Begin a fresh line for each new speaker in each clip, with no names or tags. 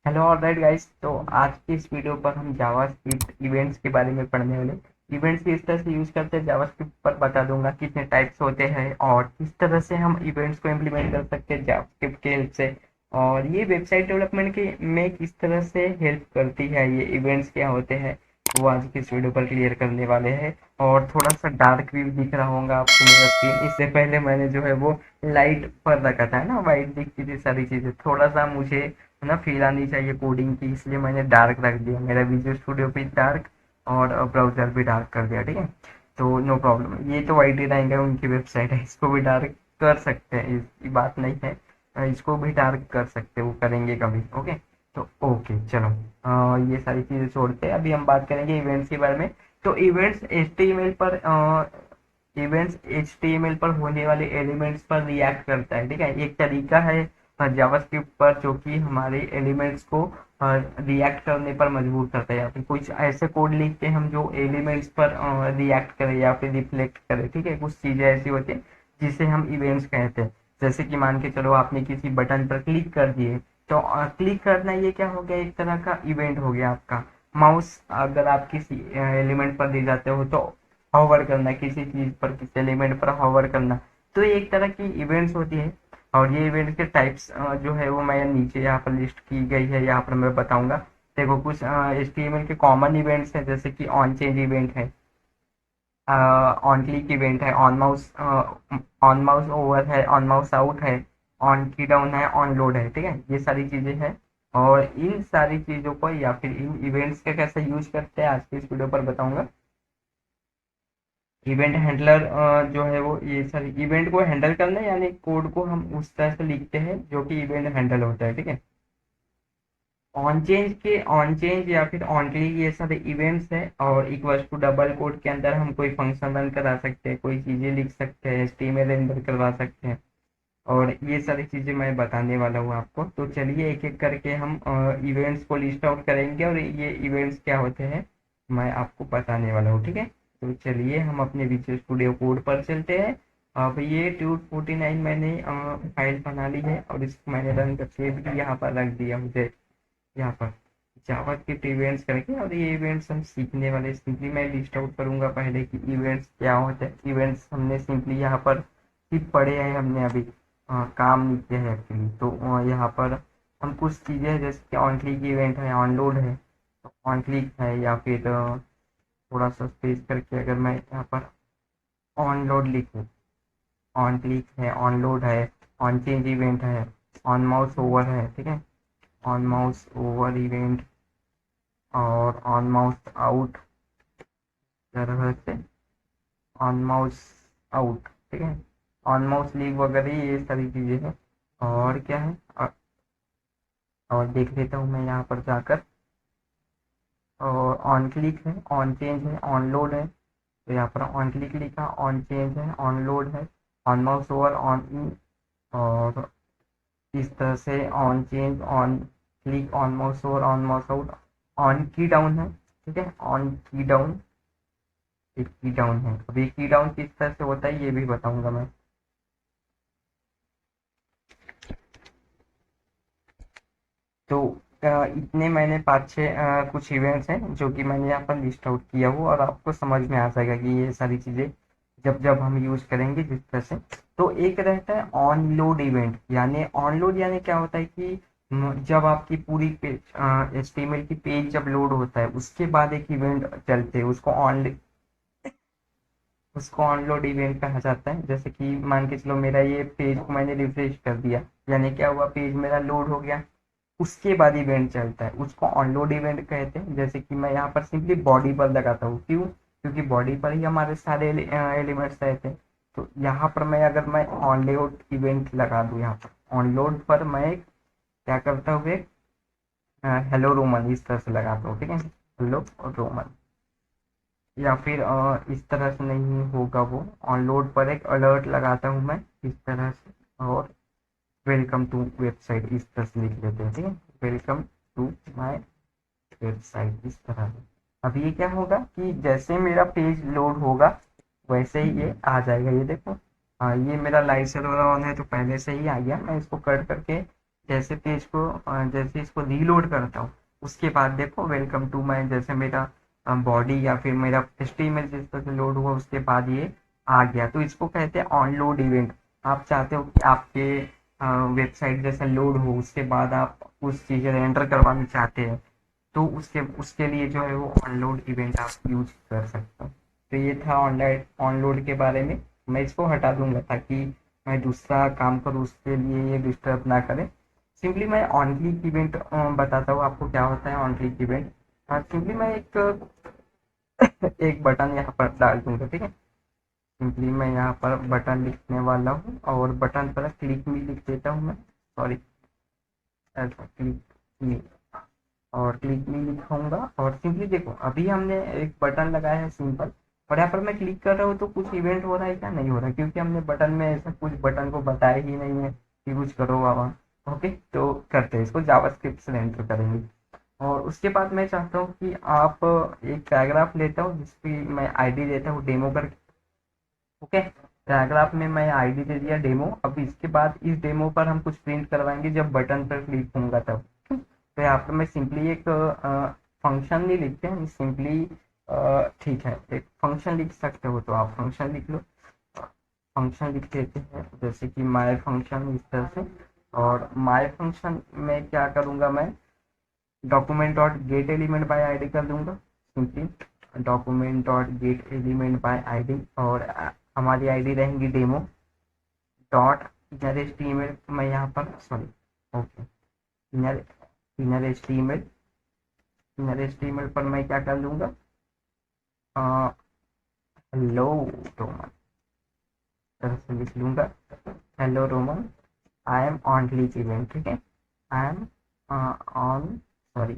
Hello alright guys. तो आज की इस वीडियो पर हम जावास्क्रिप्ट इवेंट्स के बारे में पढ़ने वाले। इवेंट्स किस तरह से यूज करते हैं जावास्क्रिप्ट पर बता दूंगा, कितने टाइप्स होते हैं और किस तरह से हम इवेंट्स को इम्प्लीमेंट कर सकते हैं जावास्क्रिप्ट के हेल्प से। और ये वेबसाइट डेवलपमेंट के में किस तरह से हेल्प करती है, ये इवेंट्स क्या होते हैं, वो आज की इस वीडियो पर क्लियर करने वाले हैं। और थोड़ा सा डार्क व्यू दिख रहा होगा आपको मेरा स्क्रीन, इससे पहले मैंने जो है वो लाइट पर रखा था ना, वाइट दिखती थी सारी चीजें, थोड़ा सा मुझे है ना फील आनी चाहिए कोडिंग की, इसलिए मैंने डार्क रख दिया। मेरा विजुअल स्टूडियो भी डार्क और ब्राउजर भी डार्क कर दिया, ठीक है। तो नो प्रॉब्लम, ये तो वाइट ही रहेंगे, उनकी वेबसाइट है, इसको भी डार्क कर सकते हैं, इसकी बात नहीं है। इसको भी डार्क कर सकते हैं, वो करेंगे कभी। ओके, तो ओके चलो, ये सारी चीजें छोड़ते हैं, अभी हम बात करेंगे इवेंट्स के बारे में। तो इवेंट्स एचटीएमएल पर होने वाले एलिमेंट्स पर रिएक्ट करता है, ठीक है। एक तरीका है जावास्क्रिप्ट पर जो कि हमारे एलिमेंट्स को रिएक्ट करने पर मजबूर करता है, या फिर कुछ ऐसे कोड लिखते हैं हम जो एलिमेंट्स पर रिएक्ट करे या फिर रिफ्लेक्ट करे, ठीक है। कुछ चीजें ऐसी होती है जिसे हम इवेंट्स कहते हैं। जैसे कि मान के चलो आपने किसी बटन पर क्लिक कर दिए, तो क्लिक करना ये क्या हो गया, एक तरह का इवेंट हो गया आपका। माउस अगर आप किसी एलिमेंट पर ले जाते हो तो हॉवर करना, किसी चीज पर, किसी एलिमेंट पर हॉवर करना, तो ये एक तरह की इवेंट्स होती है। और ये इवेंट्स के टाइप्स जो है वो मैं नीचे यहाँ पर लिस्ट की गई है, यहाँ पर मैं बताऊंगा। देखो, कुछ HTML के कॉमन इवेंट्स हैं, जैसे कि ऑन चेंज इवेंट है, ऑन क्लिक इवेंट है, ऑन माउस ओवर है, ऑन माउस आउट है, ऑन की डाउन है, ऑन लोड है, ठीक है। ये सारी चीजें हैं। और इन सारी चीजों को या फिर इन इवेंट्स का कैसे यूज करते हैं आज की इस वीडियो पर बताऊंगा। इवेंट हैंडलर जो है वो ये सारी इवेंट को हैंडल करना है, यानी कोड को हम उस तरह से लिखते हैं जो कि इवेंट हैंडल होता है, ठीक है। ऑन चेंज या फिर ऑन क्लिक ये सारे इवेंट्स हैं, और इक्वल्स टू डबल कोड के अंदर हम कोई फंक्शन रन करा सकते हैं, कोई चीजें लिख सकते हैं, एचटीएमएल रेंडर करवा सकते हैं। और ये सारी चीजें मैं बताने वाला हूँ आपको। तो चलिए एक एक करके हम इवेंट्स को लिस्ट आउट करेंगे, और ये इवेंट्स क्या होते हैं मैं आपको बताने वाला हूँ, ठीक है। तो चलिए हम अपने विजुअल स्टूडियो कोड पर चलते हैं। अब ये ट्यूट 49 मैंने फाइल बना ली है, और इसको मैंने रन करके भी यहाँ पर रख दिया मुझे, यहाँ पर जावास्क्रिप्ट इवेंट्स करके। और ये इवेंट्स हम सीखने वाले, सिंपली मैं लिस्ट आउट करूंगा पहले कि इवेंट्स क्या होते हैं। इवेंट्स हमने सिंपली यहाँ पर सिर्फ पढ़े हैं, हमने अभी काम नहीं किया है एक्चुअली। तो यहाँ पर हम कुछ चीज़ें हैं, जैसे कि ऑन क्लिक इवेंट है, ऑन लोड है, तो ऑन क्लिक है, या फिर थोड़ा सा स्पेस करके अगर मैं यहाँ पर ऑन लोड लिखूँ, ऑन क्लिक है, ऑन लोड है, ऑन चेंज इवेंट है, ऑन माउस ओवर है, ठीक है, ऑन माउस ओवर इवेंट, और ऑन माउस आउट तरह से, ऑन माउस आउट, ठीक है, ऑन माउस लीव वगैरह, ये सारी चीजें हैं। और क्या है, और देख लेता हूँ मैं यहाँ पर जाकर। और ऑन क्लिक है, ऑन चेंज है, ऑन लोड है, तो यहाँ पर ऑन क्लिक लिखा, ऑन चेंज है, ऑन लोड है, on mouse over, on in, और इस तरह से on change, on click, on mouse over, on mouse out, on की डाउन है, ठीक है, ऑन की डाउन, एक की डाउन है। अब ये की डाउन किस तरह से होता है ये भी बताऊंगा मैं। तो इतने मैंने पाँच छः कुछ इवेंट्स हैं जो कि मैंने यहाँ पर लिस्ट आउट किया हुआ, और आपको समझ में आ जाएगा कि ये सारी चीज़ें जब जब हम यूज करेंगे जिस तरह से। तो एक रहता है ऑन लोड इवेंट, यानी ऑन लोड यानी क्या होता है कि जब आपकी पूरी पेज HTML की पेज जब लोड होता है, उसके बाद एक इवेंट चलते हैं, उसको ऑनलोड इवेंट कहा जाता है। जैसे कि मान के चलो मेरा ये पेज को मैंने रिफ्रेश कर दिया, यानी क्या हुआ, पेज मेरा लोड हो गया, उसके बाद इवेंट चलता है, उसको ऑनलोड इवेंट कहते हैं। जैसे कि मैं यहाँ पर सिंपली बॉडी पर लगाता हूँ, क्यों, क्योंकि बॉडी पर ही हमारे सारे एलिमेंट्स रहते हैं। तो यहाँ पर मैं अगर मैं ऑनलोड इवेंट लगा दूँ, यहाँ पर ऑनलोड पर मैं क्या करता हूँ, एक हेलो रोमन इस तरह से लगाता हूँ, ठीक है, हेलो रोमन। या फिर इस तरह से नहीं होगा वो, ऑन लोड पर एक अलर्ट लगाता हूँ मैं इस तरह से, और वेलकम टू वेबसाइट इस तरह से लिख लेते हैं, ठीक है, वेलकम टू माय वेबसाइट इस तरह से। अब ये क्या होगा कि जैसे मेरा पेज लोड होगा वैसे ही ये आ जाएगा, ये देखो। हाँ, ये मेरा लाइव सर्वर ऑन है तो पहले से ही आ गया, मैं इसको कट करके जैसे पेज को जैसे इसको रीलोड करता हूँ, उसके बाद देखो वेलकम टू माई, जैसे मेरा बॉडी या फिर मेरा HTML जिस तरह से लोड हुआ उसके बाद ये आ गया, तो इसको कहते हैं ऑन लोड इवेंट। आप चाहते हो कि आपके वेबसाइट जैसा लोड हो, उसके बाद आप कुछ चीज़ें रेंडर करवाना चाहते हैं, तो उसके उसके लिए जो है वो ऑनलोड इवेंट आप यूज कर सकते हो। तो ये था ऑनलाइन ऑनलोड के बारे में। मैं इसको हटा दूंगा ताकि मैं दूसरा काम करूँ, उसके लिए ये डिस्टर्ब ना करे। सिंपली मैं ऑन क्लिक इवेंट बताता हूँ आपको क्या होता है ऑन क्लिक इवेंट। सिंपली मैं एक एक बटन यहाँ पर डाल दूंगा, ठीक है। सिंपली मैं यहाँ पर बटन लिखने वाला हूँ और बटन पर क्लिक मी लिख देता हूँ मैं, सॉरी, ऐसा क्लिक मी, और क्लिक में लिखाऊंगा। और सिंपली देखो अभी हमने एक बटन लगाया है सिंपल, और यहाँ पर मैं क्लिक कर रहा हूँ तो कुछ इवेंट हो रहा है क्या, नहीं हो रहा, क्योंकि हमने बटन में ऐसा कुछ बटन को बताया ही नहीं है कि कुछ करो बाबा। ओके, तो करते हैं इसको, जावास्क्रिप्ट से एंटर करेंगे। और उसके बाद मैं चाहता हूँ कि आप एक पैराग्राफ लेता हूँ जिसकी मैं आईडी देता हूँ डेमो करके। ओके, पैराग्राफ में मैं आईडी दे दिया डेमो। अब इसके बाद इस डेमो पर हम कुछ प्रिंट करवाएंगे जब बटन पर क्लिक होऊंगा तब। तो यहाँ पर मैं सिंपली एक फंक्शन नहीं लिखते हैं, सिंपली ठीक है, एक फंक्शन लिख सकते हो तो आप फंक्शन लिख लो। फंक्शन लिख देते हैं जैसे कि माय फंक्शन, इस तरह से। और माय फंक्शन में क्या करूँगा मैं, document dot get element by ID कर दूंगा simply, document dot get element by ID. और हमारी आईडी रहेंगी डेमो डॉट इनर एचटीएमएल। मैं यहाँ पर sorry, okay, inner inner HTML, inner HTML पर मैं क्या कर लूँगा, हेलो रोमन, तरह से लिख लूँगा, hello Roman, I am on click event, ठीक है। I am on, sorry,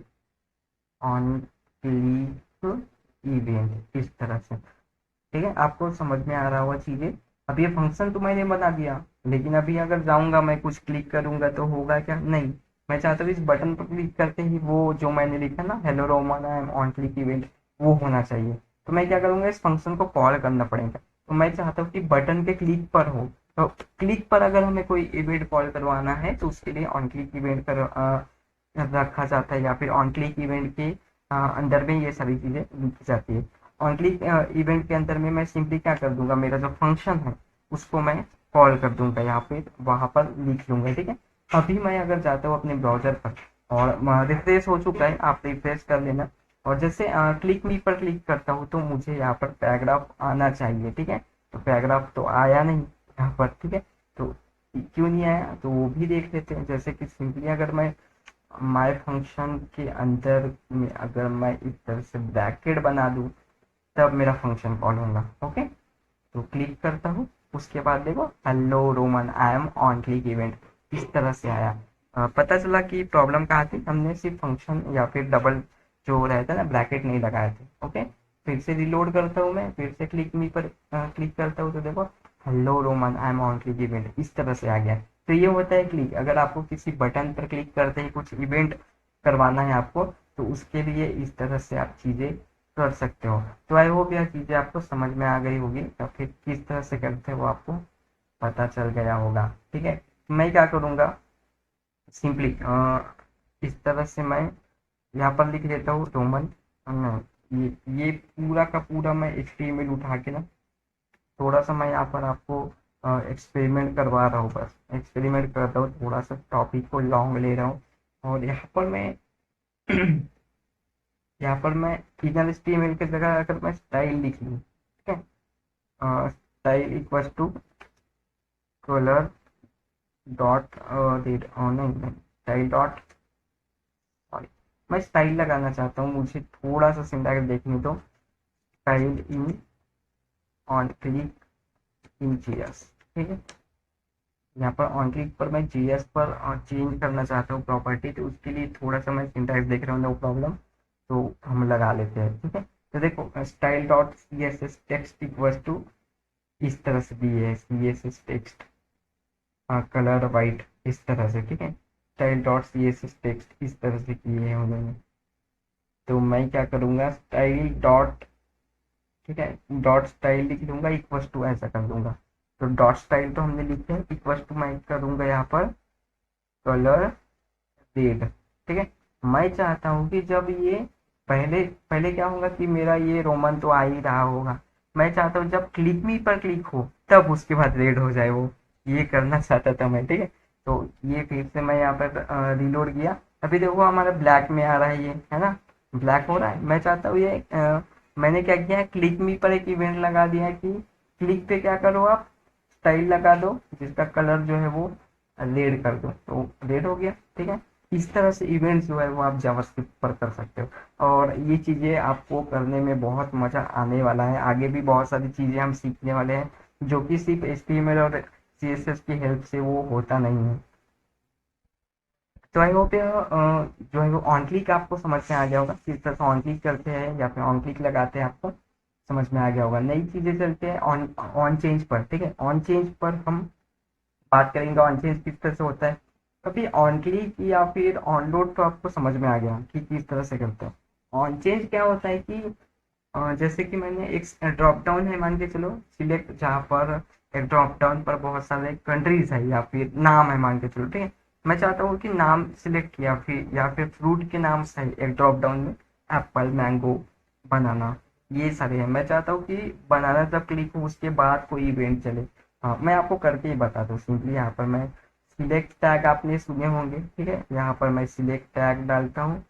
on click event, इस तरह से। ठीक है, आपको समझ में आ रहा होगा चीजें। अब ये फंक्शन तो मैंने बना दिया, लेकिन अभी अगर जाऊंगा मैं कुछ क्लिक करूंगा तो होगा क्या, नहीं। मैं चाहता हूँ इस बटन पर क्लिक करते ही वो जो मैंने लिखा ना, hello Roman I am on click event, वो होना चाहिए। तो मैं क्या करूंगा, इस फंक्शन को कॉल करना पड़ेगा। तो मैं चाहता हूँ कि बटन के क्लिक पर हो, तो क्लिक पर अगर हमें कोई इवेंट कॉल करवाना है तो उसके लिए ऑन क्लिक इवेंट कर रखा जाता है, या फिर ऑन क्लिक इवेंट के अंदर में ये सारी चीजें लिखी जाती है। ऑन क्लिक इवेंट के अंदर में मैं सिंपली क्या कर दूंगा, मेरा जो फंक्शन है उसको मैं कॉल कर दूंगा, यहाँ पे वहां पर लिख लूंगा, ठीक है। अभी मैं अगर जाता हूँ अपने ब्राउजर पर और रिफ्रेश हो चुका है, आप रिफ्रेश कर लेना। और जैसे क्लिक मी पर क्लिक करता हूँ तो मुझे यहाँ पर पैराग्राफ आना चाहिए, ठीक है। तो पैराग्राफ तो आया नहीं यहाँ पर, ठीक है। तो क्यों नहीं आया तो वो भी देख लेते हैं। जैसे कि सिंपली अगर मैं माय फंक्शन के अंदर में अगर मैं इस तरह से ब्रैकेट बना दूं तब मेरा फंक्शन कॉल होगा। ओके, तो क्लिक करता हूँ, उसके बाद देखो hello Roman I am on click event, इस तरह से आया। पता चला कि प्रॉब्लम कहाँ थी, हमने सिर्फ फंक्शन या फिर डबल जो रहता है ना ब्रैकेट नहीं लगाए थे। ओके, फिर से रिलोड करता हूँ मैं, फिर से क्लिक मी पर क्लिक करता हूँ तो देखो hello Roman I am on click event, इस तरह से आ गया। तो ये होता है क्लिक, अगर आपको किसी बटन पर क्लिक करते ही कुछ इवेंट करवाना है आपको, तो उसके लिए इस तरह से आप चीजें कर सकते हो। तो आई होप यह चीजें आपको समझ में आ गई होगी, या फिर किस तरह से करते हो आपको पता चल गया होगा, ठीक है। मैं क्या करूँगा, सिंपली इस तरह से मैं यहाँ पर लिख देता हूँ रोमन, ये पूरा का पूरा मैं HTML उठा के ना, थोड़ा सा मैं यहाँ पर आपको एक्सपेरिमेंट करवा रहा हूँ, बस एक्सपेरिमेंट कर रहा हूँ, थोड़ा सा टॉपिक को लॉन्ग ले रहा हूँ। और यहाँ पर मैं यहाँ पर मैं इनर HTML की जगह अगर मैं स्टाइल लिख लूँ, ठीक है, style equals to colour dot date, नहीं नहीं, स्टाइल डॉट, सॉरी, मैं स्टाइल लगाना चाहता हूँ, मुझे थोड़ा सा सिंटैक्स देखने दो। Style in on click in JS, ठीक है। यहाँ पर ऑन क्लिक पर मैं जीएस पर चेंज करना चाहता हूँ प्रॉपर्टी, तो उसके लिए थोड़ा सा मैं सिंटैक्स देख रहा हूँ, नो प्रॉब्लम। तो हम लगा लेते हैं, ठीक है। तो देखो style dot C S S text equals to, इस तरह से दिए है C S S text colour white, इस तरह से, ठीक है। Style dot C S S text इस तरह से किए हैं उन्होंने। तो मैं क्या करूँगा, स्टाइल डॉट, ठीक है, डॉट स्टाइल लिख दूंगा इक्वल्स टू, ऐसा कर दूंगा। तो डॉट स्टाइल तो हमने लिखे हैं, इक्वल्स टू मैं करूँगा यहाँ पर कलर रेड, ठीक है। मैं चाहता हूँ कि जब ये पहले पहले क्या होगा कि मेरा ये रोमन तो आ ही रहा होगा, मैं चाहता हूँ जब क्लिक मी पर क्लिक हो तब उसके बाद रेड हो जाए वो, ये करना चाहता था मैं, ठीक है। तो ये फिर से मैं यहाँ पर रिलोड किया, अभी देखो हमारा ब्लैक में आ रहा है, ये है ना, ब्लैक हो रहा है। मैं चाहता हूँ ये मैंने क्या किया है, क्लिक मी पर एक इवेंट लगा दिया है कि क्लिक पे क्या करो आप, स्टाइल लगा दो जिसका कलर जो है वो रेड कर दो, तो रेड हो गया, ठीक है। इस तरह से इवेंट्स जो है वो आप जावास्क्रिप्ट पर कर सकते हो, और ये चीज़ें आपको करने में बहुत मज़ा आने वाला है। आगे भी बहुत सारी चीज़ें हम सीखने वाले हैं जो कि सिर्फ HTML और CSS की हेल्प से वो होता नहीं है। तो आई होप जो है वो ऑन क्लिक आपको समझ में आ गया होगा, किस तरह से ऑन क्लिक करते हैं या फिर ऑन क्लिक लगाते हैं, आपको समझ में आ गया होगा। नई चीज़ें चलते हैं ऑन ऑन चेंज पर, ठीक है। ऑन चेंज पर हम बात करेंगे, ऑन चेंज किस तरह से होता है। कभी ऑन क्लिक या फिर ऑन लोड तो आपको समझ में आ गया कि किस तरह से करते हैं। ऑन चेंज क्या होता है कि जैसे कि मैंने एक ड्रॉप डाउन है, मान के चलो सिलेक्ट, जहाँ पर एक ड्रॉप डाउन पर बहुत सारे कंट्रीज है या फिर नाम है, मान के चलो, ठीक है। मैं चाहता हूँ कि नाम सिलेक्ट किया, फिर या फिर फ्रूट के नाम से एक ड्रॉप डाउन में एप्पल, मैंगो, बनाना, ये सारे हैं। मैं चाहता हूँ कि बनाना जब क्लिक हो उसके बाद कोई इवेंट चले। हाँ, मैं आपको करके ही बताता हूँ सिंपली। यहाँ पर मैं सिलेक्ट टैग आपने सुने होंगे, ठीक है। यहाँ पर मैं सिलेक्ट टैग डालता हूँ,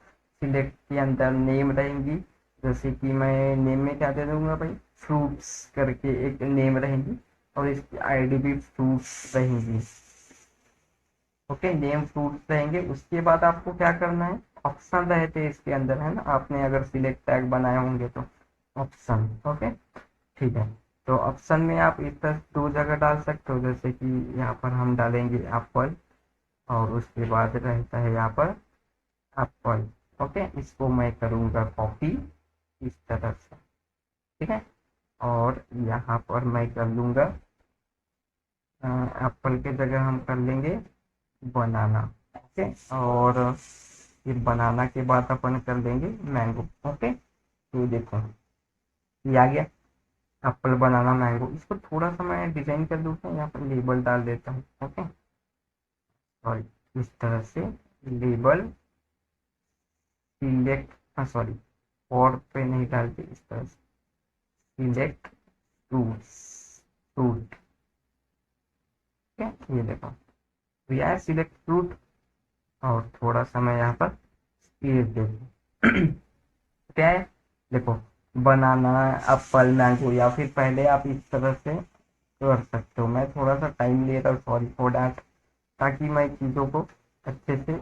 सिलेक्ट के अंदर नेम रहेंगी, जैसे कि मैं नेम में क्या दे दूंगा भाई, फ्रूट्स करके एक नेम रहेंगी, और इसकी आईडी भी फ्रूट्स रहेंगी, ओके, नेम फ्रूट्स रहेंगे। उसके बाद आपको क्या करना है, ऑप्शन रहते हैं इसके अंदर, है ना, आपने अगर सिलेक्ट टैग बनाए होंगे तो ऑप्शन, ओके, ठीक है। तो ऑप्शन में आप इस तरह दो जगह डाल सकते हो, जैसे कि यहाँ पर हम डालेंगे एप्पल, और उसके बाद रहता है यहाँ पर एप्पल, ओके। इसको मैं करूँगा कॉपी इस तरह से, ठीक है। और यहाँ पर मैं कर लूँगा एप्पल के जगह हम कर लेंगे बनाना, ओके। और फिर बनाना के बाद अपन कर लेंगे मैंगो, ओके। तो देखो ये आ गया, एप्पल, बनाना, मैंगो। इसको थोड़ा सा मैं डिजाइन कर दूँगा, यहाँ पर लेबल डाल देता हूँ, ओके। और इस तरह से लेबल सिलेक्ट, हाँ सॉरी, और पे नहीं डालते, इस तरह से सिलेक्ट फ्रूट्स, फ्रूट, ठीक है। ये देखो, तो यह है सिलेक्ट फ्रूट, और थोड़ा सा मैं यहाँ पर स्पेस दे दूँ। क्या है, देखो, बनाना, एप्पल, मैंगो, या फिर पहले आप इस तरह से कर सकते हो। मैं थोड़ा सा टाइम ले रहा हूँ, सॉरी फॉर डैट, ताकि मैं चीज़ों को अच्छे से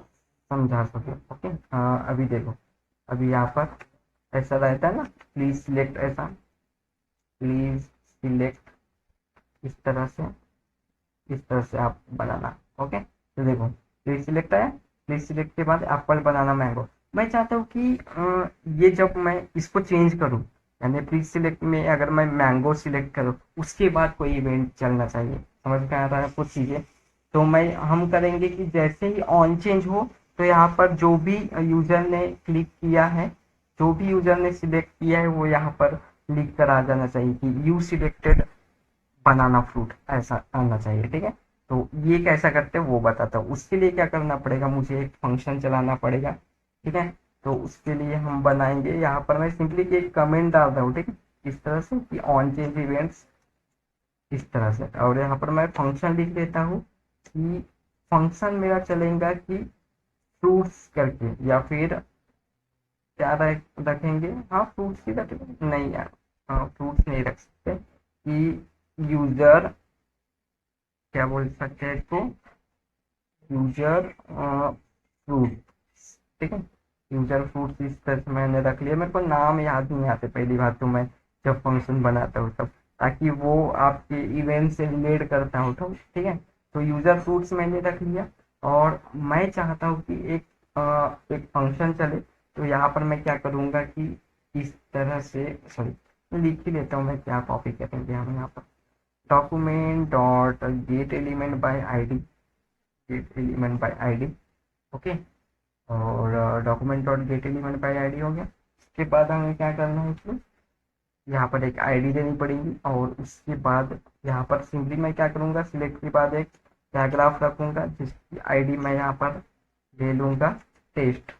समझा सकूँ, ओके। अभी देखो, अभी यहाँ पर ऐसा रहता है ना, प्लीज सिलेक्ट, ऐसा प्लीज सिलेक्ट, इस तरह से, इस तरह से आप बनाना, ओके। तो देखो, प्लीज सिलेक्ट आया, प्लीज सिलेक्ट के बाद एप्पल, बनाना, मैंगो। मैं चाहता हूँ कि ये जब मैं इसको चेंज करूँ, यानी प्लीज सिलेक्ट में अगर मैं मैंगो सिलेक्ट करूँ उसके बाद कोई इवेंट चलना चाहिए, समझ में आ रहा है कुछ चीज़ें। तो मैं हम करेंगे कि जैसे ही ऑन चेंज हो, तो यहाँ पर जो भी यूजर ने क्लिक किया है, जो भी यूजर ने सिलेक्ट किया है, वो यहाँ पर लिख कर आ जाना चाहिए कि यू सिलेक्टेड बनाना फ्रूट, ऐसा आना चाहिए, ठीक है। तो ये कैसा करते हैं वो बताता हूँ। उसके लिए क्या करना पड़ेगा, मुझे एक फंक्शन चलाना पड़ेगा, ठीक है। तो उसके लिए हम बनाएंगे, यहाँ पर मैं सिंपली एक कमेंट डाल रहा हूँ, ठीक है, इस तरह से कि ऑन चेंज इवेंट्स, इस तरह से। और यहाँ पर मैं फंक्शन लिख देता हूँ कि फंक्शन मेरा चलेगा कि फ्रूट्स करके, या फिर क्या रखेंगे, हाँ फ्रूट्स ही रखेंगे, नहीं यार, हाँ फ्रूट्स नहीं रख सकते, कि यूजर, क्या बोल सकते हैं इसको, यूजर फ्रूट, ठीक है। यूजर फ्रूट इस तरह से मैंने रख लिया, मेरे को नाम याद नहीं आते पहली बात तो, मैं जब फंक्शन बनाता हूँ तब, ताकि वो आपके इवेंट से रिलेट करता हूँ, तो ठीक है। तो यूजर फ्रूट्स मैंने रख लिया, और मैं चाहता हूँ कि एक फंक्शन चले। तो यहाँ पर मैं क्या करूँगा कि इस तरह से, सॉरी लिख ही लेता हूँ मैं, क्या कॉपी करेंगे हम यहाँ पर, document dot get element by ID, get element by ID, okay. और document dot get element by ID हो गया। उसके बाद हमें क्या करना है इसमें, यहाँ पर एक आईडी देनी पड़ेगी, और उसके बाद यहाँ पर सिंपली मैं क्या करूँगा, सिलेक्ट के बाद एक पैराग्राफ रखूंगा जिसकी आईडी मैं यहाँ पर ले लूंगा टेस्ट,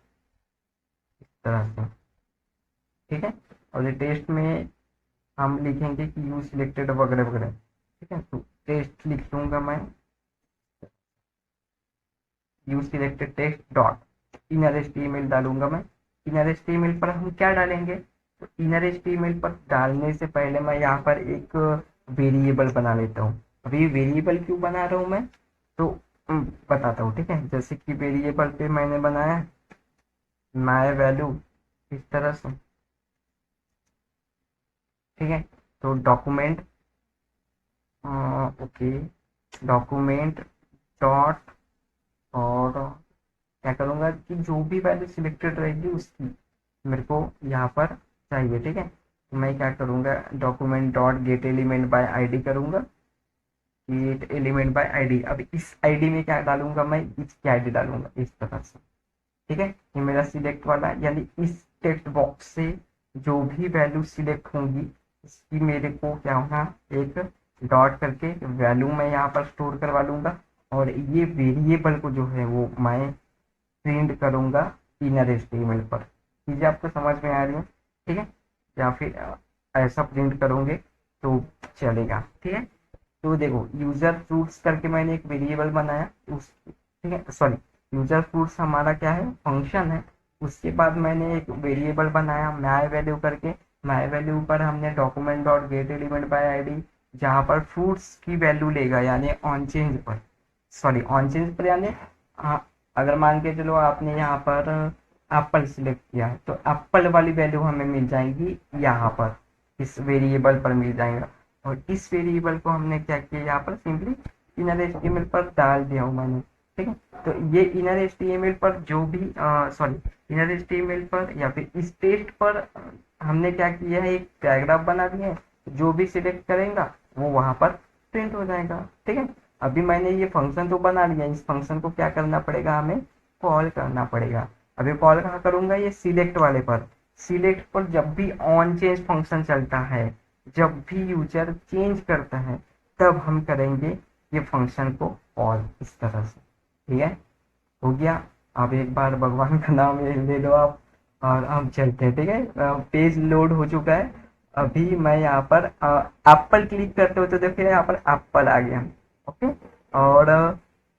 इस तरह से। ठीक है, और ये टेस्ट में हम लिखेंगे कि यू सिलेक्टेड वगैरह वगैरह। ठीक है, तो टेस्ट लिख दूंगा मैं, you selected text dot inner HTML डालूंगा मैं। इनर एचटीएमएल पर हम क्या डालेंगे, तो इनर एचटीएमएल पर डालने से पहले मैं यहाँ पर एक वेरिएबल बना लेता हूँ। अभी वेरिएबल क्यों बना रहा हूँ मैं, तो बताता हूँ। ठीक है, जैसे कि वेरिएबल पे मैंने बनाया माय वैल्यू, इस तरह से। ठीक है, तो डॉक्यूमेंट, ओके, डॉक्यूमेंट डॉट, और क्या करूंगा कि जो भी वैल्यू सिलेक्टेड रहेगी उसकी मेरे को यहाँ पर चाहिए। ठीक है, तो मैं क्या करूंगा, document dot get element by ID करूंगा, गेट एलिमेंट बाय आईडी। अब इस आईडी में क्या डालूंगा, मैं इसकी आईडी डालूंगा इस तरह से। ठीक है, ये मेरा सिलेक्ट वाला, यानी इस टेक्स्ट बॉक्स से जो भी वैल्यू सिलेक्ट होंगी इसकी मेरे को क्या होगा, एक डॉट करके वैल्यू मैं यहाँ पर स्टोर करवा लूंगा, और ये वेरिएबल को जो है वो मैं प्रिंट करूंगा इनर एचटीएमएल पर। चीजें आपको समझ में आ रही है? ठीक है, या फिर ऐसा प्रिंट करोगे तो चलेगा। ठीक है, तो देखो यूजर फ्रूट्स करके मैंने एक वेरिएबल बनाया उस, ठीक है, सॉरी, यूजर फ्रूट्स हमारा क्या है, फंक्शन है। उसके बाद मैंने एक वेरिएबल बनाया माय वैल्यू करके। माय वैल्यू पर हमने document dot get element by ID, जहाँ पर फ्रूट्स की वैल्यू लेगा, यानी ऑन चेंज पर, सॉरी ऑन चेंज पर, यानी अगर मान के चलो आपने यहाँ पर एप्पल सिलेक्ट किया है तो एप्पल वाली वैल्यू हमें मिल जाएंगी यहाँ पर, इस वेरिएबल पर मिल जाएगा। और इस वेरिएबल को हमने क्या किया, यहाँ पर सिंपली इनर एचटीएमएल पर डाल दिया हूँ मैंने। ठीक है, तो ये इनर एचटीएमएल पर जो भी, सॉरी, इनर एचटीएमएल पर या फिर इस टेस्ट पर हमने क्या किया है, एक पैराग्राफ बना दिया है। जो भी सिलेक्ट करेगा वो वहां पर प्रिंट हो जाएगा। ठीक है, अभी मैंने ये फंक्शन तो बना लिया, इस फंक्शन को क्या करना पड़ेगा, हमें कॉल करना पड़ेगा। अभी कॉल कहाँ करूंगा, ये सिलेक्ट वाले पर। सिलेक्ट पर जब भी ऑन चेंज फंक्शन चलता है, जब भी यूजर चेंज करता है, तब हम करेंगे ये फंक्शन को कॉल, इस तरह से। ठीक है, हो गया। अब एक बार भगवान का नाम ले लो आप, और हम चलते हैं। ठीक है, पेज लोड हो चुका है। अभी मैं यहाँ पर एप्पल क्लिक करते हो तो देखिए यहाँ पर एप्पल आ गया। ओके, और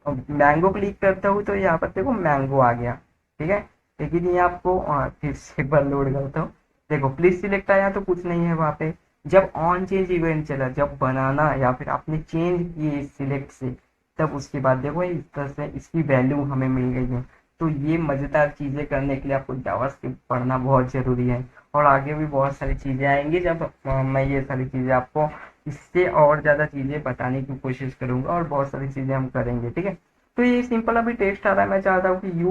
मैंगो क्लिक करता हूँ तो यहाँ पर देखो मैंगो आ गया। ठीक है, लेकिन ये आपको फिर से एक बार लोड करता हूँ। देखो प्लीज सिलेक्ट आया तो कुछ नहीं है वहाँ पे। जब ऑन चेंज इवेंट चला, जब बनाना या फिर आपने चेंज किए सिलेक्ट से, तब उसके बाद देखो इस तरह से इसकी वैल्यू हमें मिल गई है। तो ये मजेदार चीजें करने के लिए आपको जावास्क्रिप्ट पढ़ना बहुत जरूरी है। और आगे भी बहुत सारी चीजें आएंगी जब मैं ये सारी चीजें आपको इससे और ज्यादा चीजें बताने की कोशिश करूंगा, और बहुत सारी चीजें हम करेंगे। ठीक है, तो ये सिंपल अभी टेस्ट आ रहा है। मैं चाहता हूँ कि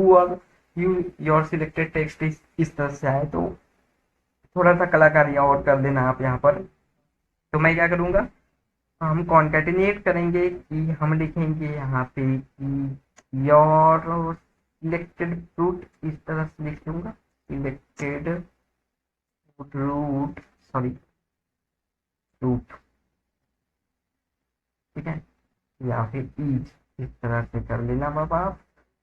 यू योर सिलेक्टेड टेक्स्ट इस तरह से आए, तो थोड़ा सा कलाकारी और कर देना आप यहाँ पर। तो मैं क्या करूंगा, हम कॉन्केटिनेट करेंगे कि हम लिखेंगे यहाँ पे कि योर सिलेक्टेड फ्रूट, इस तरह से लिख दूंगा, सिलेक्टेड रूट, सॉरी रूट। ठीक है, या फिर ईज, इस तरह से कर लेना बाबा आप।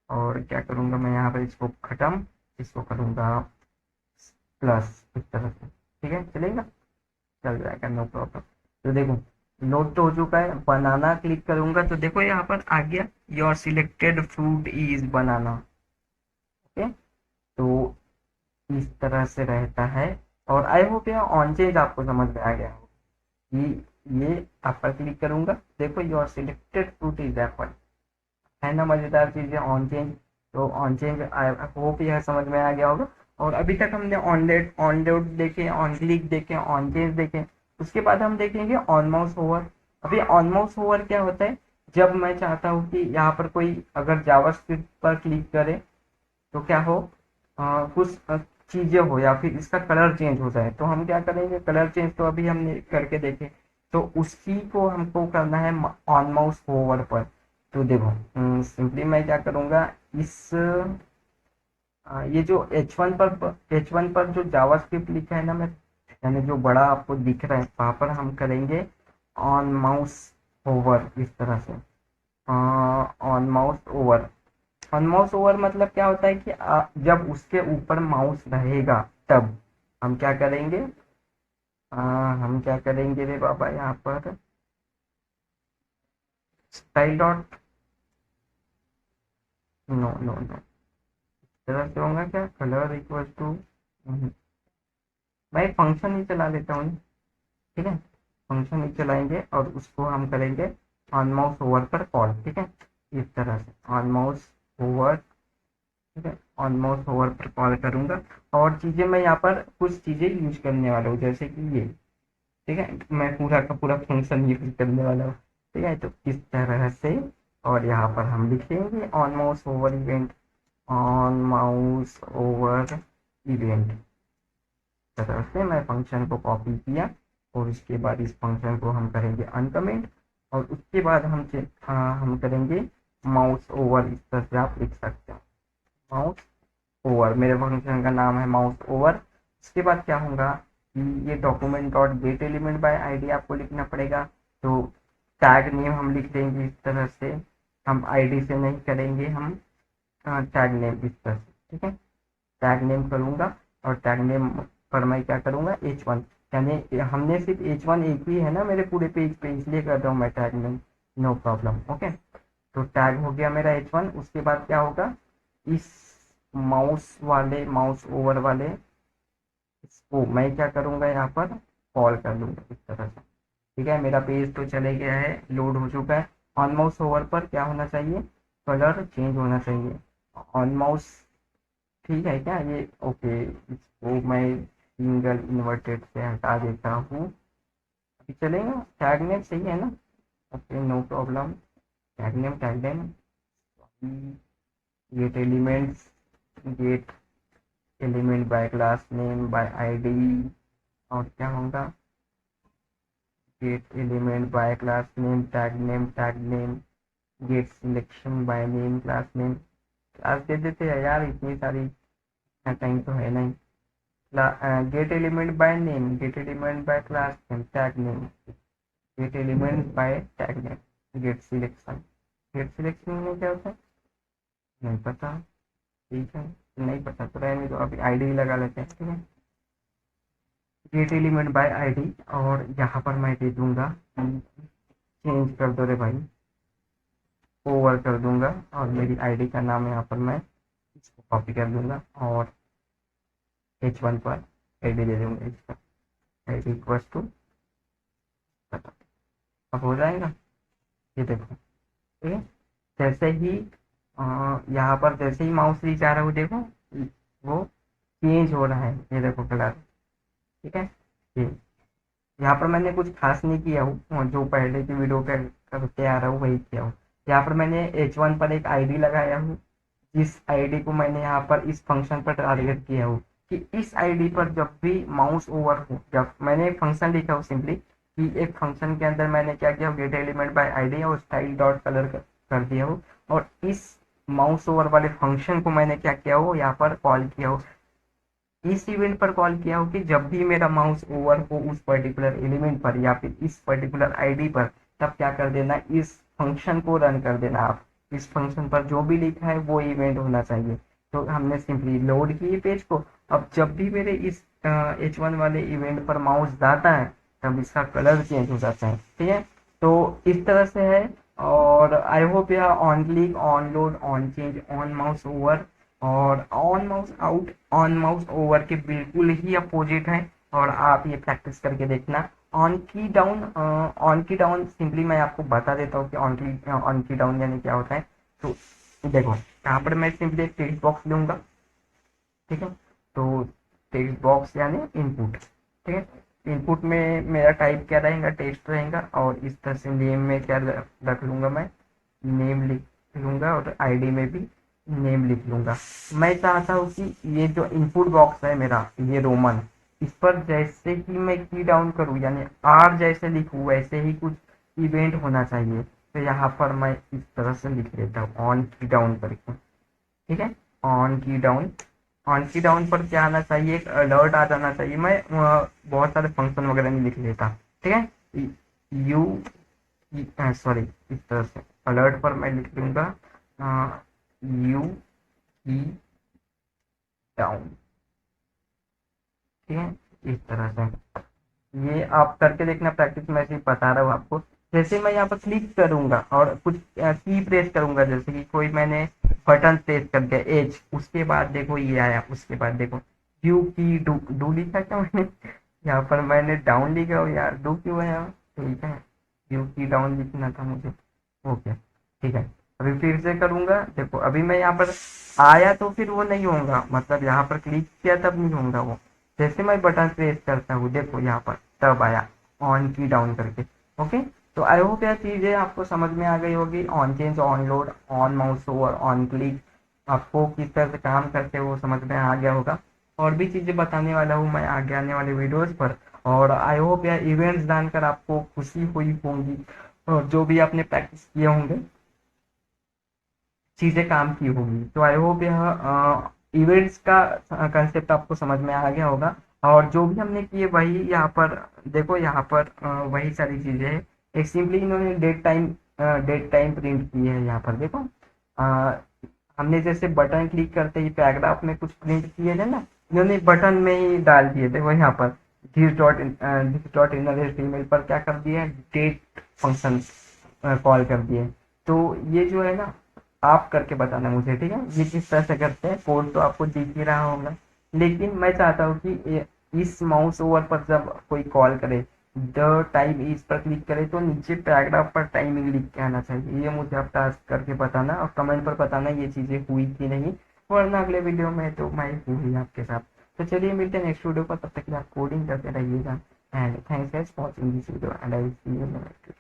और क्या करूंगा मैं यहाँ पर, इसको खत्म, इसको करूंगा प्लस, इस तरह से। ठीक है, चलेगा, चल जाएगा, नो प्रॉब्लम। तो देखो लोड तो हो चुका है। बनाना क्लिक करूंगा तो देखो यहाँ पर आ गया, your selected fruit is banana. Okay, तो इस तरह से रहता है। और आई होप यह ऑन चेंज आपको समझ में आ गया हो कि ये एप्पल क्लिक करूंगा, देखो your selected fruit is Apple, है ना मजेदार चीजें ऑन चेंज। तो ऑन चेंज आई होप यह समझ में आ गया होगा। और अभी तक हमने ऑन लोड देखे, ऑन क्लिक देखे, ऑन चेंज देखे। उसके बाद हम देखेंगे ऑन माउस होवर। अभी ऑन माउस होवर क्या होता है, जब मैं चाहता हूँ कि यहाँ पर कोई अगर जावास्क्रिप्ट पर क्लिक करे तो क्या हो, कुछ चीजें हो या फिर इसका कलर चेंज हो जाए, तो हम क्या करेंगे, कलर चेंज तो अभी हमने करके देखे, तो उसी को हमको करना है ऑन माउस होवर पर। तो देखो सिंपली मैं क्या करूंगा, इस ये जो H1 पर जो जावास्क्रिप्ट लिखा है ना, मैं यानी जो बड़ा आपको दिख रहा है वहां पर हम करेंगे ऑन माउस होवर, इस तरह से। On mouse over. On mouse over मतलब क्या होता है कि जब उसके ऊपर माउस रहेगा तब हम क्या करेंगे, आ, हम क्या करेंगे रे बाबा यहाँ पर style dot, no no no, तरह से होगा क्या, कलर इक्वल टू, मैं फंक्शन ही चला लेता हूँ। ठीक है, फंक्शन ही चलाएंगे और उसको हम करेंगे ऑन माउस ओवर पर कॉल। ठीक है, इस तरह से ऑन माउस ओवर। ठीक है, ऑन माउस ओवर पर कॉल करूंगा और चीजें मैं यहाँ पर कुछ चीजें यूज करने वाला हूँ जैसे कि ये। ठीक है, मैं पूरा का पूरा फंक्शन यूज करने वाला हूँ। ठीक है, तो इस तरह से और यहाँ पर हम लिखेंगे on mouse over event, on mouse over event. तरह से मैं फंक्शन को कॉपी किया और उसके बाद इस फंक्शन को हम करेंगे अनकमेंट और उसके बाद हम करेंगे माउस ओवर। इस तरह से आप लिख सकते हैं माउस ओवर, मेरे फंक्शन का नाम है माउस ओवर। इसके बाद क्या होगा कि ये document dot get element by ID आपको लिखना पड़ेगा। तो टैग नेम हम लिख देंगे इस तरह से, हम आईडी से नहीं करेंगे, हम टैग नेम इस तरह से। ठीक है, टैग नेम करूंगा और टैग नेम पर मैं क्या करूंगा h1, यानी हमने सिर्फ h1 एक ही है ना मेरे पूरे पेज पे, इसलिए कर रहा हूँ मैं tag name, no problem. Okay, तो टैग हो गया मेरा h1। उसके बाद क्या होगा, इस माउस वाले माउस ओवर वाले इसको मैं क्या करूंगा यहाँ पर कॉल कर लूंगा इस तरह से। ठीक है, मेरा पेज तो चले गया है, लोड हो चुका है। ऑन माउस ओवर पर क्या होना चाहिए, कलर चेंज होना चाहिए ऑन माउस। ठीक है क्या ये, ओके, इसको मैं सिंगल इन्वर्टेड से हटा देता हूँ, अभी चलेगा। टैग नेम सही है ना, okay no problem. Tag name get elements, get element by class name by ID, और क्या होगा get element by class name tag name get selection by name class name. Class दे देते हैं यार, इतनी सारी टाइम तो है नहीं। Get element by name, get element by class name tag name, get element by tag name get selection. Get selection में क्या होता है नहीं पता, ठीक है, नहीं पता तो रहने दो, अभी आईडी लगा लेते हैं। ठीक है, गेट एलिमेंट बाय आईडी और यहाँ पर मैं दे दूंगा, चेंज कर दो रे भाई, ओवर कर दूंगा और मेरी आईडी का नाम यहाँ पर मैं इसको कॉपी कर दूंगा और h1 पर आईडी दे दूंगा इसका, आईडी इक्वल टू, अब हो जाएगा ये देखो। ठीक है, जैसे ही यहाँ पर जैसे ही माउस ली जा रहा हूँ देखो वो चेंज हो रहा है, ये देखो कलर। ठीक है, ये यहाँ पर मैंने कुछ खास नहीं किया हूँ, जो पहले की वीडियो पे करते आ रहा हूँ वही किया हूँ। यहाँ पर मैंने h1 पर एक आईडी लगाया हूँ, जिस आईडी को मैंने यहाँ पर इस फंक्शन पर टारगेट किया हूँ कि इस आईडी पर जब भी माउस ओवर हो, जब मैंने एक फंक्शन लिखा हूँ सिंपली कि एक फंक्शन के अंदर मैंने क्या किया, गेट एलिमेंट बाय आईडी और स्टाइल डॉट कलर कर दिया हो और इस माउस ओवर वाले फंक्शन को मैंने क्या किया हो यहाँ पर कॉल किया हो, इस इवेंट पर कॉल किया हो कि जब भी मेरा माउस ओवर हो उस पर्टिकुलर एलिमेंट पर या फिर इस पर्टिकुलर आईडी पर, तब क्या कर देना, इस फंक्शन को रन कर देना आप। इस फंक्शन पर जो भी लिखा है वो इवेंट होना चाहिए। तो हमने सिंपली लोड किए पेज को। अब जब भी मेरे इस h1 वाले इवेंट पर माउस जाता है तब इसका कलर चेंज हो जाता है। ठीक है, तो इस तरह से है। और आई होप यह on click, on load, on change, on mouse over और on mouse out, on mouse over के बिल्कुल ही अपोजिट है। और आप ये प्रैक्टिस करके देखना। ऑन की डाउन, ऑन की डाउन सिंपली मैं आपको बता देता हूँ कि ऑन की डाउन यानी क्या होता है। तो देखो यहाँ पर मैं सिंपली एक टेक्स्ट बॉक्स लूंगा। ठीक है, तो टेक्स्ट बॉक्स यानी इनपुट। ठीक है, इनपुट में मेरा टाइप क्या रहेगा, टेक्स्ट रहेगा और इस तरह से नेम में क्या रख लूंगा मैं, नेम लिख लूंगा और आईडी में भी नेम लिख लूंगा। मैं चाहता हूँ कि ये जो इनपुट बॉक्स है मेरा ये रोमन, इस पर जैसे ही मैं की डाउन करूँ यानी आर जैसे लिखूँ वैसे ही कुछ इवेंट होना चाहिए। तो यहाँ पर मैं इस तरह से लिख लेता हूँ ऑन की डाउन करके। ठीक है, ऑन की डाउन, ऑन की डाउन पर क्या आना चाहिए, एक अलर्ट आ जाना चाहिए। मैं बहुत सारे फंक्शन वगैरह नहीं लिख लेता। ठीक है, यू, सॉरी, इस तरह से अलर्ट पर मैं लिख दूंगा यू की डाउन। ठीक है, इस तरह से ये आप करके देखना प्रैक्टिस, मैं सिर्फ बता रहा हूँ आपको। जैसे मैं यहाँ पर क्लिक करूंगा और कुछ की प्रेस करूंगा, जैसे कि कोई मैंने बटन प्रेस कर दिया एज, उसके बाद देखो ये आया, उसके बाद देखो यू की डू, डू लिखा क्या मैंने यहाँ पर मैंने डाउन लिखा हो यार, डू क्यों आया। ठीक है, यू की डाउन लिखना था मुझे। ओके ठीक है, अभी फिर से करूंगा, देखो अभी मैं यहाँ पर आया तो फिर वो नहीं होगा, मतलब यहाँ पर क्लिक किया तब नहीं होगा वो। जैसे मैं बटन प्रेस करता हूँ देखो यहाँ पर तब आया, ऑन की डाउन करके। ओके, तो आई होप यह चीजें आपको समझ में आ गई होगी, on change, on load, on mouse over, on click आपको किस तरह से काम करते हैं वो समझ में आ गया होगा। और भी चीजें बताने वाला हूँ मैं आगे आने वाले वीडियोस पर। और आई होप यह इवेंट्स जानकर आपको खुशी हुई होंगी, और जो भी आपने प्रैक्टिस किए होंगे चीजें काम की होगी। तो आई होप यह इवेंट्स का कंसेप्ट आपको समझ में आ गया होगा। और जो भी हमने किए वही यहाँ पर देखो, यहाँ पर वही सारी चीजें हैं। एक सिंपली इन्होंने डेट टाइम प्रिंट की है यहाँ पर देखो। अ, हमने जैसे बटन क्लिक करते ही पैराग्राफ में कुछ प्रिंट किए थे ना, इन्होंने बटन में ही डाल दिए थे वो यहाँ पर। this.html पर क्या कर दिया, डेट फंक्शन कॉल कर दिए। तो ये जो है ना, आप करके बताना मुझे, ठीक है, ये किस तरह से करते हैं। कोड तो आपको दिख ही रहा होगा, लेकिन मैं चाहता हूँ कि इस माउस ओवर पर जब कोई कॉल करे, द टाइम इज पर क्लिक करे, तो नीचे पैराग्राफ पर टाइमिंग लिख के आना चाहिए। ये मुझे आप टास्क करके बताना और कमेंट पर बताना ये चीजें हुई कि नहीं, वरना अगले वीडियो में तो मैं हुई आपके साथ। तो चलिए मिलते हैं नेक्स्ट वीडियो पर, तब तक आप कोडिंग करते रहिएगा। And thanks guys for watching this video and I will see you next.